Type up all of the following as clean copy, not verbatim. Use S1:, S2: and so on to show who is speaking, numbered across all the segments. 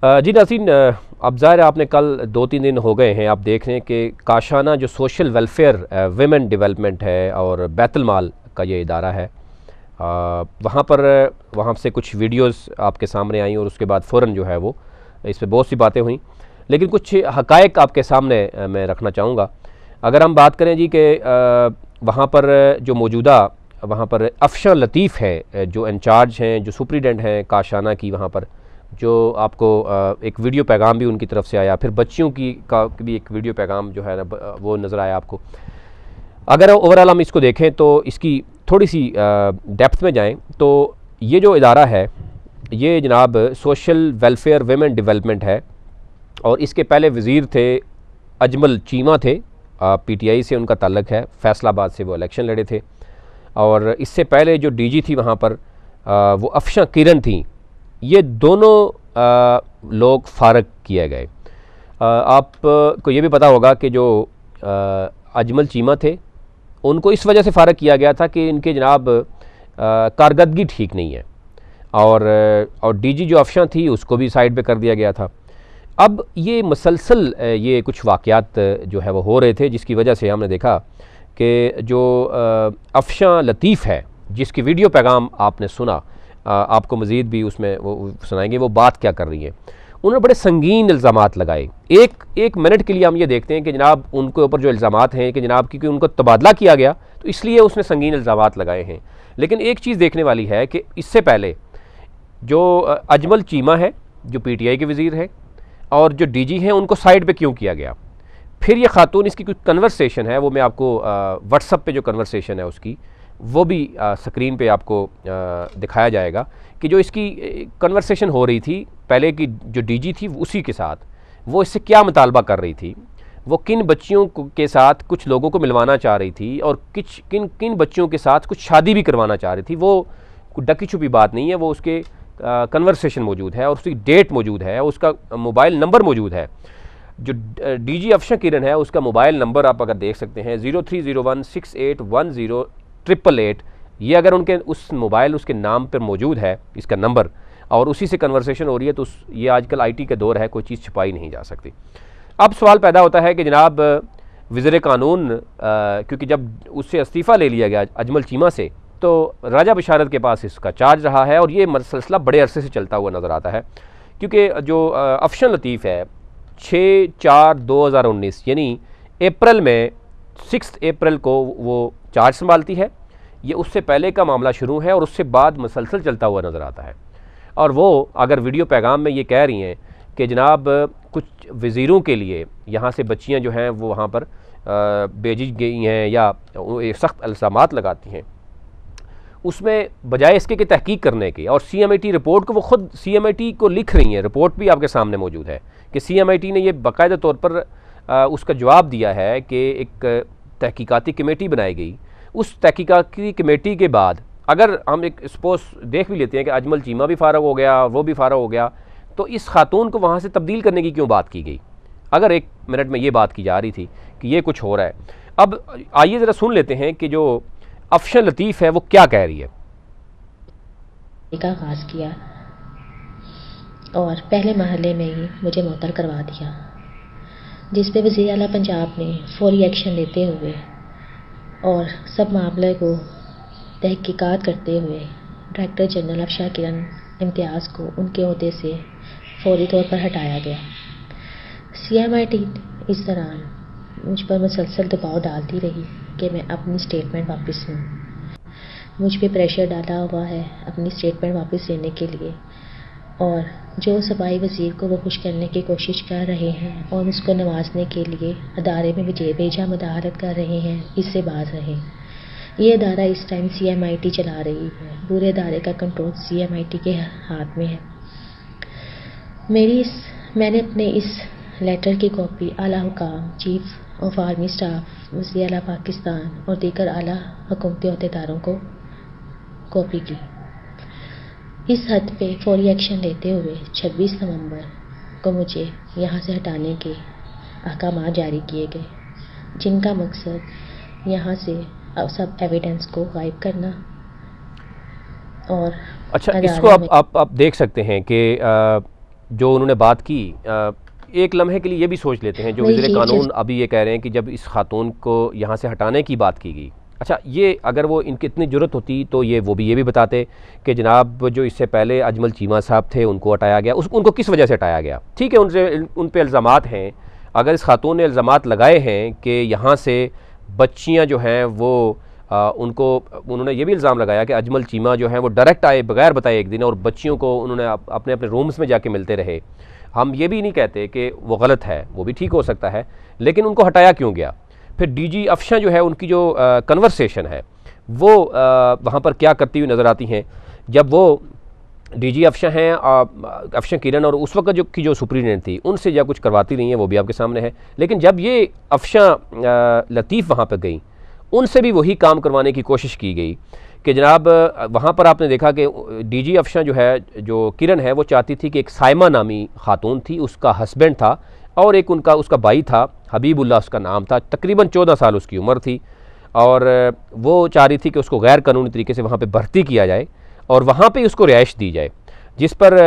S1: जी नाज़रीन, अब ज़ाहिर है आपने कल 2-3 दिन हो गए हैं, आप देख रहे हैं कि काशाना जो सोशल वेलफेयर विमेन डेवलपमेंट है और बैतुल माल का ये इदारा है, वहाँ पर वहाँ से कुछ वीडियोस आपके सामने आई और उसके बाद फ़ौरन जो है वो इस पे बहुत सी बातें हुई, लेकिन कुछ हक़ाइक़ आपके सामने मैं रखना चाहूँगा। अगर हम बात करें जी कि वहाँ पर जो मौजूदा वहाँ पर अफशा लतीफ़ है जो इंचार्ज हैं, जो सुपरिटेंडेंट हैं काशाना की, वहाँ पर जो आपको एक वीडियो पैगाम भी उनकी तरफ से आया, फिर बच्चियों की का भी एक वीडियो पैगाम जो है ना वो नज़र आया आपको। अगर ओवरऑल हम इसको देखें तो इसकी थोड़ी सी डेप्थ में जाएं तो ये जो इदारा है ये जनाब सोशल वेलफेयर विमेन डेवलपमेंट है, और इसके पहले वज़ीर थे अजमल चीमा थे, पीटीआई से उनका ताल्लुक़ है, फैसलाबाद से वो इलेक्शन लड़े थे। और इससे पहले जो डीजी थी वहाँ पर वो अफशा किरण थी। ये दोनों लोग फ़ारग किए गए। आपको ये भी पता होगा कि जो अजमल चीमा थे उनको इस वजह से फ़ारग किया गया था कि इनके जनाब कारकर्दगी ठीक नहीं है, और डीजी जो अफशा थी उसको भी साइड पे कर दिया गया था। अब ये मसलसल ये कुछ वाक़यात जो है वो हो रहे थे, जिसकी वजह से हमने देखा कि जो अफशा लतीफ़ है जिसकी वीडियो पैगाम आपने सुना, आपको मज़ीद भी उसमें वो सुनाएंगे वो बात क्या कर रही है। उन्होंने बड़े संगीन इल्ज़ामात लगाए। एक मिनट के लिए हम ये देखते हैं कि जनाब उनके ऊपर जो इल्ज़ामात हैं कि जनाब क्योंकि उनको तबादला किया गया तो इसलिए उसने संगीन इल्ज़ामात लगाए हैं। लेकिन एक चीज़ देखने वाली है कि इससे पहले जो अजमल चीमा है जो पीटीआई के वज़ीर हैं और जो डीजी हैं उनको साइड पे क्यों किया गया। फिर ये खातून, इसकी कुछ कन्वर्सेशन है वो मैं आपको व्हाट्सअप पे जो कन्वर्सेशन है उसकी वो भी स्क्रीन पे आपको दिखाया जाएगा कि जो इसकी कन्वर्सेशन हो रही थी पहले की जो डीजी थी उसी के साथ, वो इससे क्या मुतालबा कर रही थी, वो किन बच्चियों के साथ कुछ लोगों को मिलवाना चाह रही थी और किन किन बच्चियों के साथ कुछ शादी भी करवाना चाह रही थी। वो डकी छुपी बात नहीं है, वो उसके कन्वर्सेशन मौजूद है और उसकी डेट मौजूद है, उसका मोबाइल नंबर मौजूद है। जो डीजी अफशा किरण है उसका मोबाइल नंबर आप अगर देख सकते हैं 030168108888। ये अगर उनके उस मोबाइल उसके नाम पर मौजूद है इसका नंबर और उसी से कन्वर्सेशन हो रही है तो ये आजकल आईटी का दौर है, कोई चीज़ छुपाई नहीं जा सकती। अब सवाल पैदा होता है कि जनाब वज़ीर कानून क्योंकि जब उससे इस्तीफ़ा ले लिया गया अजमल चीमा से तो राजा बशारत के पास इसका चार्ज रहा है और ये सिलसिला बड़े अरसे से चलता हुआ नज़र आता है। क्योंकि जो अफशा लतीफ़ है 6/4/2019 यानी अप्रैल में 6 अप्रैल को वो चार्ज संभालती है। ये उससे पहले का मामला शुरू है और उससे बाद मसलसल चलता हुआ नज़र आता है। और वो अगर वीडियो पैगाम में ये कह रही हैं कि जनाब कुछ वज़ीरों के लिए यहाँ से बच्चियाँ जो हैं वो वहाँ पर भेजी गई हैं या सख्त इल्ज़ामात लगाती हैं, उसमें बजाय इसके कि तहकीक करने की, और सीएमआईटी रिपोर्ट को वो ख़ुद सीएमआईटी को लिख रही हैं, रिपोर्ट भी आपके सामने मौजूद है कि सीएमआईटी ने ये बाकायदा तौर पर उसका जवाब दिया है कि एक तहकीकाती कमेटी बनाई गई। उस तहकीकाती कमेटी के बाद अगर हम एक सपोज देख भी लेते हैं कि अजमल चीमा भी फ़ारग हो गया, वो भी फ़ारग हो गया, तो इस खातून को वहाँ से तब्दील करने की क्यों बात की गई, अगर एक मिनट में ये बात की जा रही थी कि ये कुछ हो रहा है। अब आइए ज़रा सुन लेते हैं कि जो अफशा लतीफ़ है वो क्या कह रही है।
S2: का आगाज़ किया और पहले महल्ले में ही मुझे मुअत्तल करवा दिया, जिस पे वज़ीर आला पंजाब ने फौरी एक्शन लेते हुए और सब मामले को तहकीकात करते हुए डायरेक्टर जनरल अफशा किरण इम्तियाज़ को उनके ओहदे से फौरी तौर पर हटाया गया। सीएमआईटी इस दौरान मुझ पर मुसलसल दबाव डालती रही कि मैं अपनी स्टेटमेंट वापस लूँ। मुझ पे प्रेशर डाला हुआ है अपनी स्टेटमेंट वापस लेने के लिए, और जो सूबाई वज़ीर को वो खुश करने की कोशिश कर रहे हैं और उसको नवाजने के लिए अदारे में बेजा मुदाहरत कर रहे हैं, इससे बाज रहें। ये अदारा इस टाइम सीएमआईटी चला रही है, पूरे अदारे का कंट्रोल सीएमआईटी के हाथ में है। मैंने अपने इस लेटर की कॉपी आला हुकाम, चीफ ऑफ आर्मी स्टाफ, वज़ीर आला पाकिस्तान और दीगर आला हुकूमती अहदेदारों को कॉपी की। इस हद पे फौरी एक्शन लेते हुए 26 नवंबर को मुझे यहाँ से हटाने के अहकाम जारी किए गए, जिनका मकसद यहाँ से सब एविडेंस को गायब करना। और
S1: अच्छा, इसको आप देख सकते हैं कि जो उन्होंने बात की, एक लम्हे के लिए ये भी सोच लेते हैं जो
S2: नहीं
S1: वज़ीर
S2: जी,
S1: कानून अभी ये कह रहे हैं कि जब इस खातून को यहाँ से हटाने की बात की गई, अच्छा ये अगर वो इनकी इतनी ज़रूरत होती तो ये भी बताते कि जनाब जो इससे पहले अजमल चीमा साहब थे उनको हटाया गया, उनको किस वजह से हटाया गया। ठीक है, उन पर इल्ज़ामात हैं, अगर इस खातून ने इल्ज़ामात लगाए हैं कि यहाँ से बच्चियाँ जो हैं वो उन्होंने ये भी इल्ज़ाम लगाया कि अजमल चीमा जो हैं वो डायरेक्ट आए बगैर बताए एक दिन और बच्चियों को उन्होंने अपने अपने रूम्स में जाके मिलते रहे। हम ये भी नहीं कहते कि वो गलत है, वो भी ठीक हो सकता है, लेकिन उनको हटाया क्यों गया। फिर डीजी अफशा जो है उनकी जो कन्वर्सेशन है वो वहाँ पर क्या करती हुई नज़र आती हैं। जब वो डीजी अफशा हैं अफशा किरण, और उस वक्त जो सुप्रीटेंडेंट थी उनसे या कुछ करवाती रही हैं, वो भी आपके सामने है। लेकिन जब ये अफशा लतीफ़ वहाँ पर गई, उनसे भी वही काम करवाने की कोशिश की गई कि जनाब वहाँ पर आपने देखा कि डीजी अफशा जो है, जो किरण है, वो चाहती थी कि एक साइमा नामी खातून थी, उसका हस्बैंड था और एक उसका भाई था, हबीबुल्ला उसका नाम था, तकरीबन 14 साल उसकी उम्र थी, और वो चाह रही थी कि उसको गैर कानूनी तरीके से वहाँ पे भर्ती किया जाए और वहाँ पे उसको रिहाइश दी जाए, जिस पर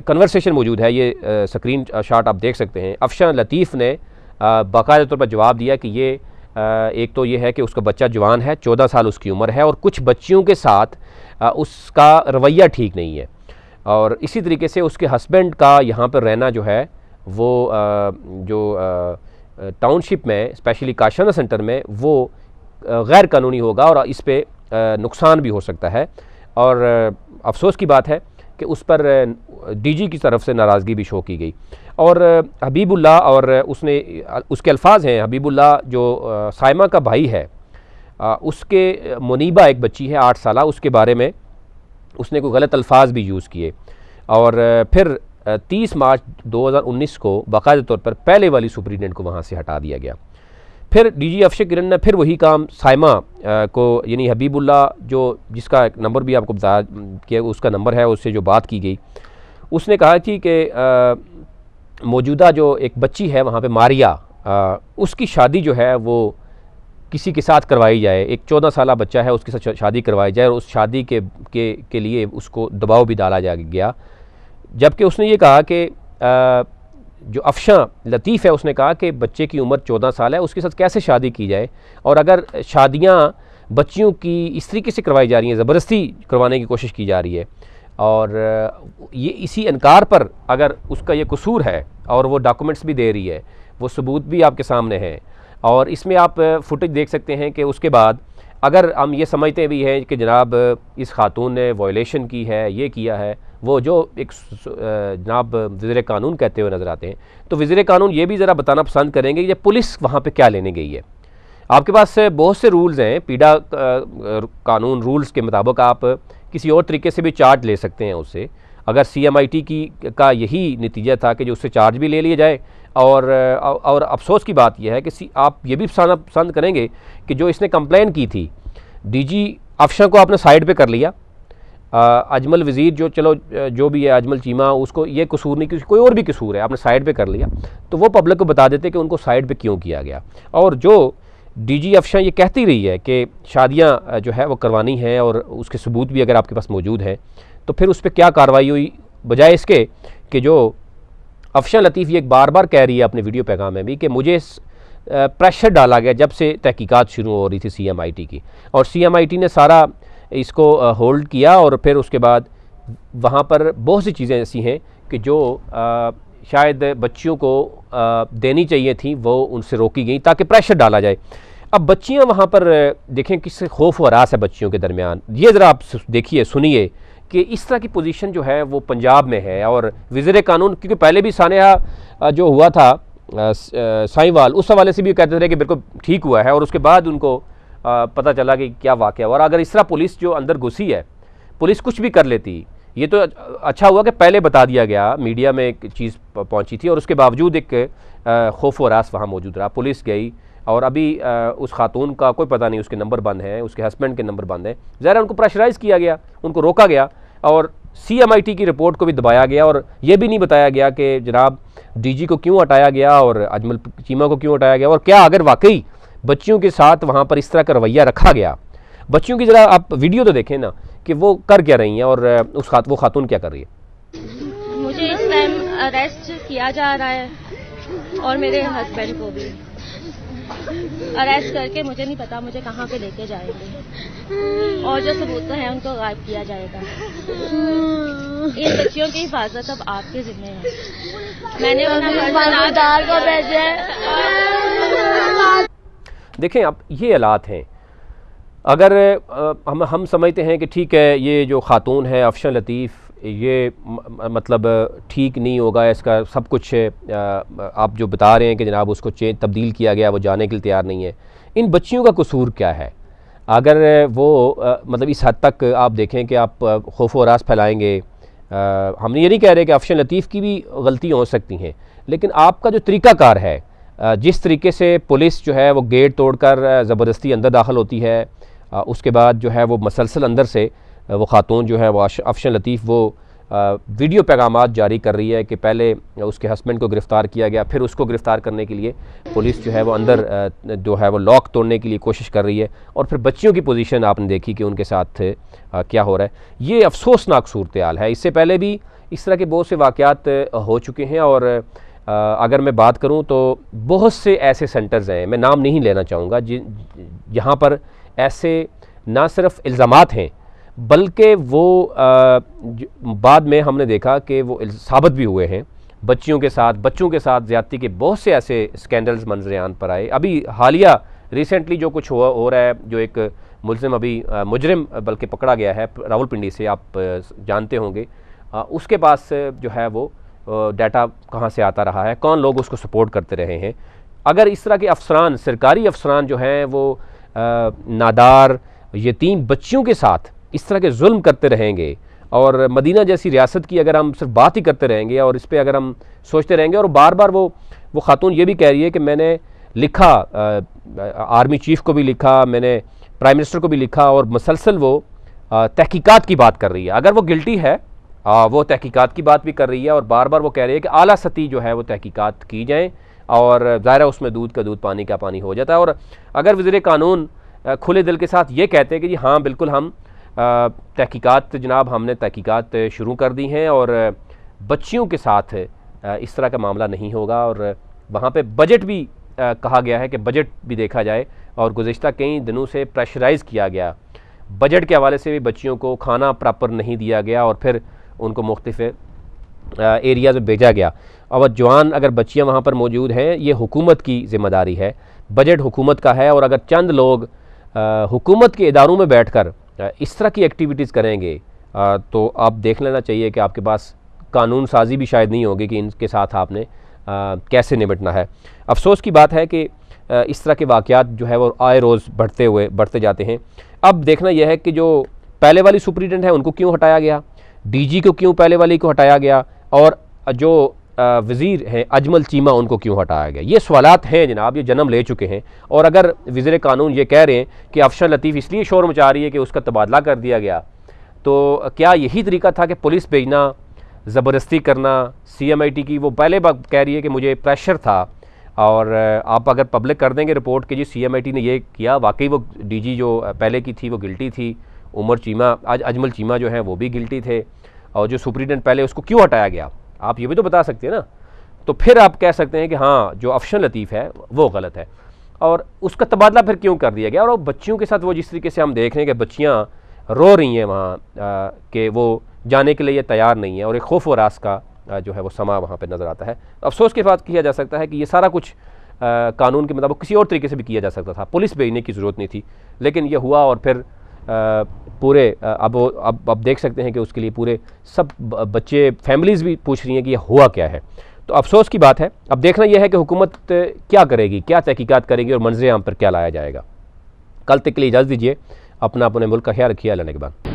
S1: कन्वर्सेशन मौजूद है। ये स्क्रीन शॉट आप देख सकते हैं। अफशा लतीफ़ ने बाकायदा तौर पर जवाब दिया कि ये एक तो ये है कि उसका बच्चा जवान है, 14 साल उसकी उम्र है, और कुछ बच्चियों के साथ उसका रवैया ठीक नहीं है, और इसी तरीके से उसके हस्बैंड का यहाँ पर रहना जो है वो जो टाउनशिप में, स्पेशली काशाना सेंटर में, वो गैर कानूनी होगा और इस पे नुकसान भी हो सकता है। और अफसोस की बात है कि उस पर डीजी की तरफ से नाराज़गी भी शो की गई। और हबीबुल्ला, और उसके अल्फाज हैं, हबीबुल्ला जो साइमा का भाई है, उसके मुनीबा एक बच्ची है 8 साल, उसके बारे में उसने कोई गलत अल्फाज भी यूज़ किए। और फिर 30 मार्च 2019 को बाकायदा तौर पर पहले वाली सुप्रीटेंडेंट को वहाँ से हटा दिया गया। फिर डीजी अफशा किरण ने फिर वही काम साइमा को, यानी हबीबुल्ला जिसका नंबर भी आपको बताया कि उसका नंबर है, उससे जो बात की गई, उसने कहा थी कि मौजूदा जो एक बच्ची है वहाँ पे मारिया, उसकी शादी जो है वो किसी के साथ करवाई जाए, एक 14 साल बच्चा है उसके साथ शादी करवाई जाए, और उस शादी के लिए उसको दबाव भी डाला गया। जबकि उसने ये कहा कि जो अफशा लतीफ़ है उसने कहा कि बच्चे की उम्र 14 साल है, उसके साथ कैसे शादी की जाए, और अगर शादियां बच्चियों की इस तरीके से करवाई जा रही हैं, ज़बरदस्ती करवाने की कोशिश की जा रही है, और ये इसी इनकार पर अगर उसका ये कसूर है और वो डॉक्यूमेंट्स भी दे रही है, वो सबूत भी आपके सामने हैं, और इसमें आप फुटेज देख सकते हैं कि उसके बाद अगर हम ये समझते भी हैं कि जनाब इस खातून ने वायलेशन की है, ये किया है, वो जो एक जनाब वज़ीर कानून कहते हुए नज़र आते हैं, तो वज़ीर कानून ये भी ज़रा बताना पसंद करेंगे कि पुलिस वहाँ पे क्या लेने गई है। आपके पास बहुत से रूल्स हैं, पीडा कानून रूल्स के मुताबिक आप किसी और तरीके से भी चार्ज ले सकते हैं उससे। अगर CMIT का यही नतीजा था कि जो उससे चार्ज भी ले लिया जाए, और अफसोस की बात यह है कि आप ये भी पसंद करेंगे कि जो इसने कंप्लेन की थी, डीजी अफशा को आपने साइड पे कर लिया, अजमल वज़ीर जो भी है, अजमल चीमा, उसको ये कसूर नहीं, कोई और भी कसूर है, आपने साइड पे कर लिया, तो वो पब्लिक को बता देते कि उनको साइड पे क्यों किया गया। और जो डीजी अफशा ये कहती रही है कि शादियां जो है वो करवानी हैं और उसके सबूत भी अगर आपके पास मौजूद हैं, तो फिर उस पर क्या कार्रवाई हुई, बजाय इसके कि जो अफशा लतीफ़ ये बार बार कह रही है अपने वीडियो पैगाम में भी कि मुझे प्रेशर डाला गया जब से तहकीकात शुरू हो रही थी CMIT की, और CMIT ने सारा इसको होल्ड किया, और फिर उसके बाद वहाँ पर बहुत सी चीज़ें ऐसी हैं कि जो शायद बच्चियों को देनी चाहिए थी, वो उनसे रोकी गई ताकि प्रेशर डाला जाए। अब बच्चियाँ वहाँ पर देखें किस खौफ व हरास है बच्चियों के दरमियान, ये ज़रा आप देखिए, सुनिए कि इस तरह की पोजीशन जो है वो पंजाब में है। और वज़ीर कानून, क्योंकि पहले भी सानिया जो हुआ था साईवाल, उस हवाले से भी कहते थे कि बिल्कुल ठीक हुआ है, और उसके बाद उनको पता चला कि क्या वाक़या हुआ। और अगर इस तरह पुलिस जो अंदर घुसी है, पुलिस कुछ भी कर लेती, ये तो अच्छा हुआ कि पहले बता दिया गया, मीडिया में एक चीज़ पहुंची थी, और उसके बावजूद एक खौफ व हरास वहाँ मौजूद रहा। पुलिस गई, और अभी उस खातून का कोई पता नहीं, उसके नंबर बंद हैं, उसके हस्बैंड के नंबर बंद हैं, ज़रा उनको प्रेशराइज़ किया गया, उनको रोका गया, और CMIT की रिपोर्ट को भी दबाया गया, और ये भी नहीं बताया गया कि जनाब DG को क्यों हटाया गया और अजमल चीमा को क्यों हटाया गया, और क्या अगर वाकई बच्चियों के साथ वहाँ पर इस तरह का रवैया रखा गया। बच्चियों की ज़रा आप वीडियो तो देखें ना कि वो कर क्या रही हैं, और वो खातून क्या कर रही है।
S3: मुझे इस टाइम अरेस्ट किया जा रहा है और मेरे हस्बैंड को भी अरेस्ट करके मुझे नहीं पता मुझे कहाँ पे लेके जाएंगे और जो सबूत है उनको गायब किया जाएगा। इन बच्चियों की हिफाजत अब आपके जिम्मे है। मैंने को भेजे।
S1: देखें अब ये हालात हैं, अगर हम समझते हैं कि ठीक है ये जो खातून है अफशन लतीफ़ ये मतलब ठीक नहीं होगा, इसका सब कुछ आप जो बता रहे हैं कि जनाब उसको तब्दील किया गया, वो जाने के लिए तैयार नहीं है। इन बच्चियों का कसूर क्या है? अगर वो मतलब इस हद तक आप देखें कि आप खौफ व रास फैलाएंगे, हम ये नहीं कह रहे कि अफशन लतीफ़ की भी गलतियाँ हो सकती हैं, लेकिन आपका जो तरीक़ाकार है, जिस तरीके से पुलिस जो है वो गेट तोड़कर ज़बरदस्ती अंदर दाखिल होती है, उसके बाद जो है वो मसलसल अंदर से वो ख़ातून जो है वो अफशन लतीफ़ वो वीडियो पैगामात जारी कर रही है कि पहले उसके हस्बैंड को गिरफ़्तार किया गया, फिर उसको गिरफ़्तार करने के लिए पुलिस जो है वो अंदर जो है वो लॉक तोड़ने के लिए कोशिश कर रही है, और फिर बच्चियों की पोजीशन आपने देखी कि उनके साथ क्या हो रहा है। ये अफसोसनाक सूरत हाल है। इससे पहले भी इस तरह के बहुत से वाक़यात हो चुके हैं, और अगर मैं बात करूँ तो बहुत से ऐसे सेंटर्स हैं, मैं नाम नहीं लेना चाहूँगा, जहाँ पर ऐसे ना सिर्फ इल्ज़ामात हैं बल्कि वो बाद में हमने देखा कि वो साबित भी हुए हैं। बच्चों के साथ ज़्यादती के बहुत से ऐसे स्कैंडल्स मंजर-ए-आम पर आए। अभी हालिया रिसेंटली जो कुछ हो रहा है, जो एक मुलजिम अभी मुजरिम बल्कि पकड़ा गया है रावलपिंडी से, आप जानते होंगे, उसके पास जो है वो डाटा कहाँ से आता रहा है, कौन लोग उसको सपोर्ट करते रहे हैं। अगर इस तरह के अफसरान, सरकारी अफसरान जो हैं वो नादार यतीम बच्चियों के साथ इस तरह के जुल्म करते रहेंगे, और मदीना जैसी रियासत की अगर हम सिर्फ बात ही करते रहेंगे और इस पर अगर हम सोचते रहेंगे, और बार बार वो खातून ये भी कह रही है कि मैंने लिखा, आर्मी चीफ़ को भी लिखा, मैंने प्राइम मिनिस्टर को भी लिखा, और मुसलसल वो तहकीकात की बात कर रही है। अगर वो गिल्टी है वो तहकीकात की बात भी कर रही है, और बार बार वो कह रही है कि आला सतही जो है वो तहकीकात की जाएँ, और ज़ाहिर उसमें दूध का दूध पानी का पानी हो जाता है। और अगर वज़ीर कानून खुले दिल के साथ ये कहते हैं कि जी हाँ बिल्कुल हम तहकीकात, जनाब हमने तहकीकात शुरू कर दी हैं और बच्चियों के साथ इस तरह का मामला नहीं होगा, और वहाँ पे बजट भी कहा गया है कि बजट भी देखा जाए, और गुज़िश्ता कई दिनों से प्रेशराइज़ किया गया, बजट के हवाले से भी बच्चियों को खाना प्रॉपर नहीं दिया गया और फिर उनको मुख्तलिफ एरियाज़ में भेजा गया। और जवान अगर बच्चियाँ वहाँ पर मौजूद हैं, ये हुकूमत की ज़िम्मेदारी है, बजट हुकूमत का है, और अगर चंद लोग हुकूमत के इदारों में बैठकर इस तरह की एक्टिविटीज़ करेंगे तो आप देख लेना चाहिए कि आपके पास कानून साजी भी शायद नहीं होगी कि इनके साथ आपने कैसे निपटना है। अफसोस की बात है कि इस तरह के वाक़यात जो है वो आए रोज़ बढ़ते जाते हैं। अब देखना यह है कि जो पहले वाली सुपरिटेंडेंट है उनको क्यों हटाया गया, डीजी को क्यों पहले वाली को हटाया गया, और जो वज़ीर हैं अजमल चीमा उनको क्यों हटाया गया। ये सवालात हैं जनाब, ये जन्म ले चुके हैं। और अगर वज़ीर कानून ये कह रहे हैं कि अफशन लतीफ़ इसलिए शोर मचा रही है कि उसका तबादला कर दिया गया, तो क्या यही तरीका था कि पुलिस भेजना, ज़बरदस्ती करना? CMIT की वो पहले बात कह रही है कि मुझे प्रेशर था, और आप अगर पब्लिक कर देंगे रिपोर्ट कि जी CMIT ने ये किया, वाकई वो DG जो पहले की थी वो गिल्टी थी, उमर चीमा अजमल चीमा जो है वो भी गिल्टी थे, और जो सुपरिटेंडेंट पहले उसको क्यों हटाया गया, आप ये भी तो बता सकते हैं ना। तो फिर आप कह सकते हैं कि हाँ जो अफशन लतीफ़ है वो गलत है, और उसका तबादला फिर क्यों कर दिया गया। और बच्चियों के साथ वो जिस तरीके से हम देख रहे हैं कि बच्चियाँ रो रही हैं वहाँ कि वो जाने के लिए तैयार नहीं है, और एक खौफ व रास का जो है वो समा वहाँ पर नज़र आता है। तो अफसोस के साथ किया जा सकता है कि ये सारा कुछ कानून के मुताबिक किसी और तरीके से भी किया जा सकता था, पुलिस भेजने की ज़रूरत नहीं थी, लेकिन ये हुआ। और फिर पूरे अब देख सकते हैं कि उसके लिए पूरे सब बच्चे, फैमिलीज़ भी पूछ रही हैं कि ये हुआ क्या है। तो अफसोस की बात है। अब देखना यह है कि हुकूमत क्या करेगी, क्या तहकीकात करेगी, और मंजर आम पर क्या लाया जाएगा। कल तक के लिए इजाज़त दीजिए। अपना अपने मुल्क का ख्याल रखिए। अल्लाह ने के बाद।